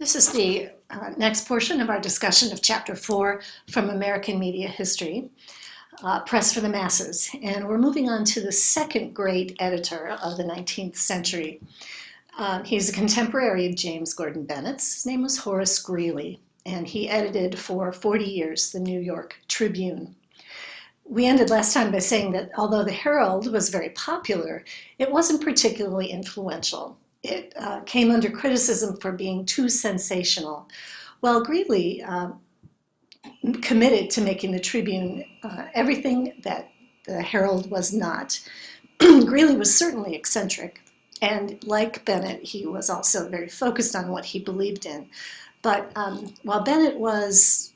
This is the next portion of our discussion of Chapter 4 from American Media History, Press for the Masses. And we're moving on to the second great editor of the 19th century. He's a contemporary of James Gordon Bennett's. His name was Horace Greeley, and he edited for 40 years the New York Tribune. We ended last time by saying that although the Herald was very popular, it wasn't particularly influential. It came under criticism for being too sensational. Well, Greeley committed to making the Tribune everything that the Herald was not. Greeley was certainly eccentric, and like Bennett, he was also very focused on what he believed in. But while Bennett was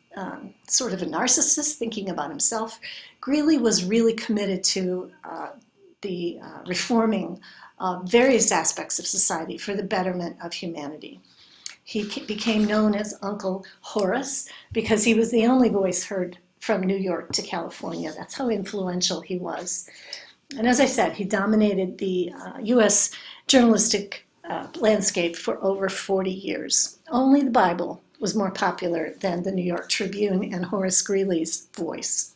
sort of a narcissist thinking about himself, Greeley was really committed to the reforming various aspects of society for the betterment of humanity. He became known as Uncle Horace because he was the only voice heard from New York to California. That's how influential he was. And as I said, he dominated the U.S. journalistic landscape for over 40 years. Only the Bible was more popular than the New York Tribune and Horace Greeley's voice.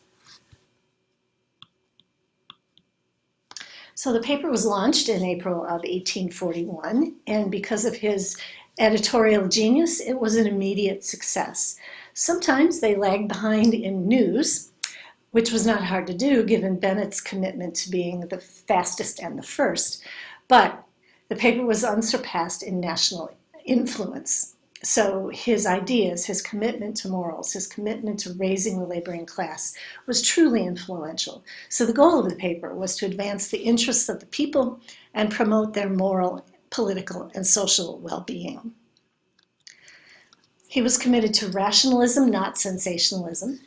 So the paper was launched in April of 1841, and because of his editorial genius, it was an immediate success. Sometimes they lagged behind in news, which was not hard to do given Bennett's commitment to being the fastest and the first, but the paper was unsurpassed in national influence. So his ideas, his commitment to morals, his commitment to raising the laboring class was truly influential. So the goal of the paper was to advance the interests of the people and promote their moral, political, and social well-being. He was committed to rationalism, not sensationalism.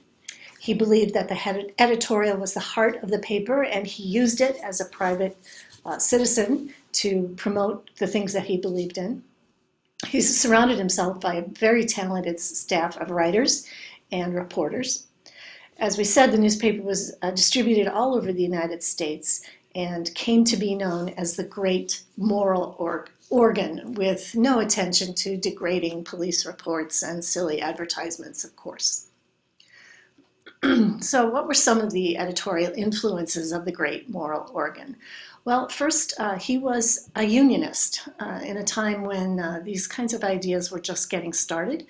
He believed that the editorial was the heart of the paper, and he used it as a private citizen to promote the things that he believed in. He surrounded himself by a very talented staff of writers and reporters. As we said, the newspaper was distributed all over the United States and came to be known as the great moral organ, with no attention to degrading police reports and silly advertisements, of course. So what were some of the editorial influences of the great moral organ? Well, first, he was a unionist in a time when these kinds of ideas were just getting started.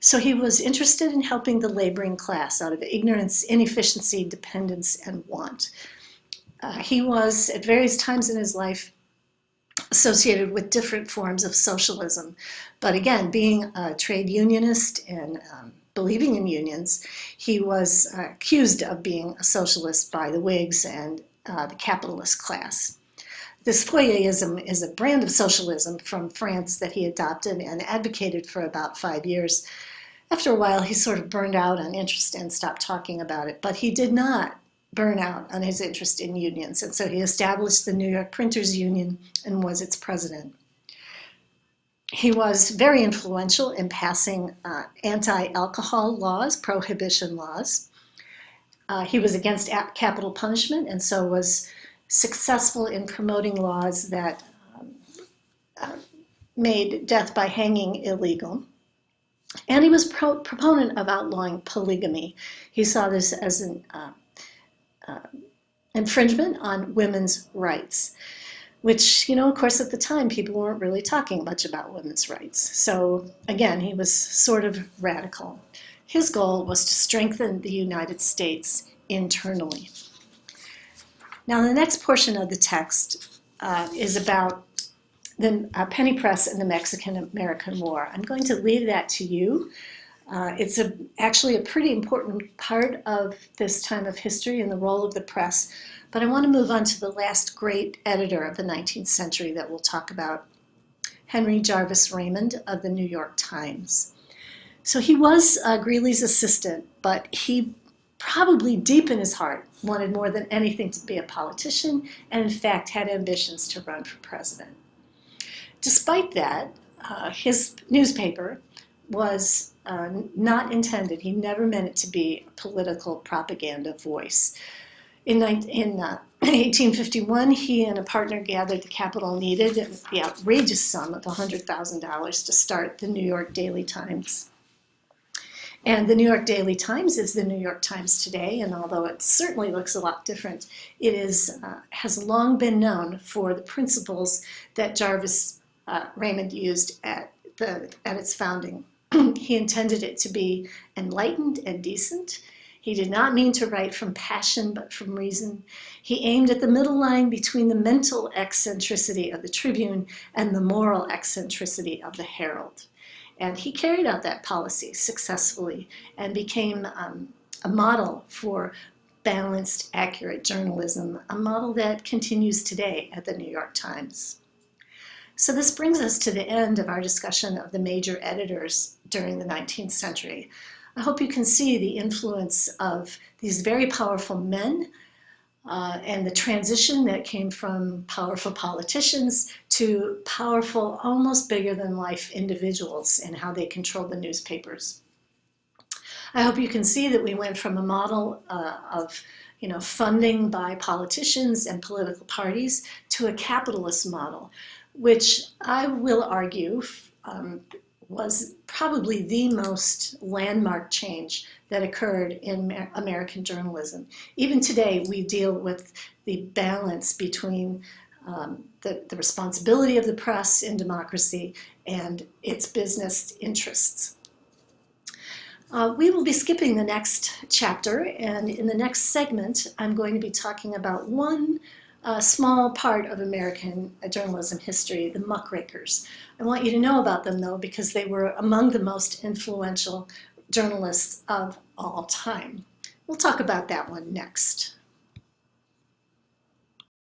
So he was interested in helping the laboring class out of ignorance, inefficiency, dependence, and want. He was, at various times in his life, associated with different forms of socialism. But again, being a trade unionist and believing in unions, he was accused of being a socialist by the Whigs and the capitalist class. This Fourierism is a brand of socialism from France that he adopted and advocated for about 5 years. After a while, he sort of burned out on interest and stopped talking about it, but he did not burn out on his interest in unions, and so he established the New York Printers Union and was its president. He was very influential in passing anti-alcohol laws, prohibition laws. He was against capital punishment and so was successful in promoting laws that made death by hanging illegal. And he was proponent of outlawing polygamy. He saw this as an infringement on women's rights, which, of course, at the time, people weren't really talking much about women's rights. So again, he was sort of radical. His goal was to strengthen the United States internally. Now, the next portion of the text is about the penny press and the Mexican-American War. I'm going to leave that to you. It's actually a pretty important part of this time of history and the role of the press. But I want to move on to the last great editor of the 19th century that we'll talk about, Henry Jarvis Raymond of the New York Times. So he was Greeley's assistant, but he probably deep in his heart wanted more than anything to be a politician, and in fact had ambitions to run for president. Despite that, his newspaper was not he never meant it to be a political propaganda voice. In In 1851, he and a partner gathered the capital needed, the outrageous sum of $100,000 to start the New York Daily Times. And the New York Daily Times is the New York Times today, and although it certainly looks a lot different, it has long been known for the principles that Jarvis Raymond used at its founding. He intended it to be enlightened and decent. He did not mean to write from passion, but from reason. He aimed at the middle line between the mental eccentricity of the Tribune and the moral eccentricity of the Herald. And he carried out that policy successfully and became a model for balanced, accurate journalism, a model that continues today at the New York Times. So this brings us to the end of our discussion of the major editors during the 19th century. I hope you can see the influence of these very powerful men and the transition that came from powerful politicians to powerful, almost bigger than life individuals and how they controlled the newspapers. I hope you can see that we went from a model of funding by politicians and political parties to a capitalist model, which I will argue was probably the most landmark change that occurred in American journalism. Even today, we deal with the balance between the responsibility of the press in democracy and its business interests. We will be skipping the next chapter, and in the next segment, I'm going to be talking about one small part of American journalism history, the muckrakers. I want you to know about them, though, because they were among the most influential journalists of all time. We'll talk about that one next.